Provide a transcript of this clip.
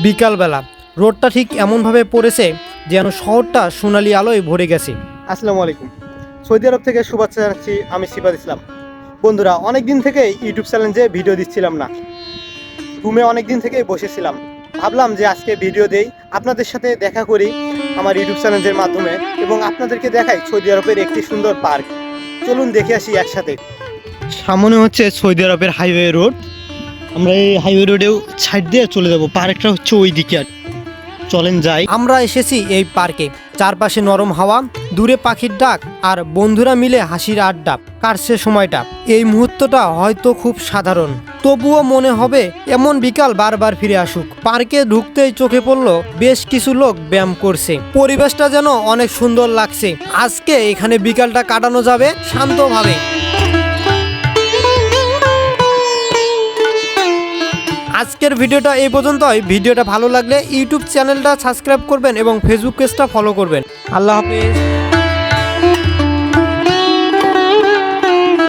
বিকালবেলা রোডটা ঠিক এমনভাবে পড়েছে যেন শহরটা সোনালি আলোয় ভরে গেছে। আসসালামু আলাইকুম। সৌদি আরব থেকে শুভেচ্ছা জানাচ্ছি, আমি সিফাত ইসলাম। বন্ধুরা, অনেক দিন থেকে ইউটিউব চ্যানেলে ভিডিও দিচ্ছিলাম না, রুমে অনেক দিন থেকেই বসেছিলাম। ভাবলাম যে আজকে ভিডিও দেই, আপনাদের সাথে দেখা করি আমার ইউটিউব চ্যানেলের মাধ্যমে এবং আপনাদেরকে দেখাই সৌদি আরবের একটি সুন্দর পার্ক। চলুন দেখে আসি একসাথে। সামনে হচ্ছে সৌদি আরবের হাইওয়ে রোড। আমরা এই হাইওয়ে রোডেও সাইড দিয়ে চলে যাব, পার্কটা হচ্ছে ওই দিকে। আর চলেন যাই। আমরা এসেছি এই পার্কে, চারপাশে নরম হাওয়া, দূরে পাখির ডাক আর বন্ধুরা মিলে হাসির আড্ডা কাটছে সময়টা। এই মুহূর্তটা হয়তো খুব সাধারণ, তবুও মনে হবে এমন বিকাল বারবার ফিরে আসুক। পার্কে ঢুকতেই চোখে পড়ল বেশ কিছু লোক ব্যায়াম করছে, পরিবেশটা যেন অনেক সুন্দর লাগছে। আজকে এখানে বিকালটা কাটানো যাবে শান্তভাবে। আজকের ভিডিওটা এই পর্যন্তই। ভিডিওটা ভালো লাগলে ইউটিউব চ্যানেলটা সাবস্ক্রাইব করবেন এবং ফেসবুক পেজটা ফলো করবেন। আল্লাহ হাফেজ।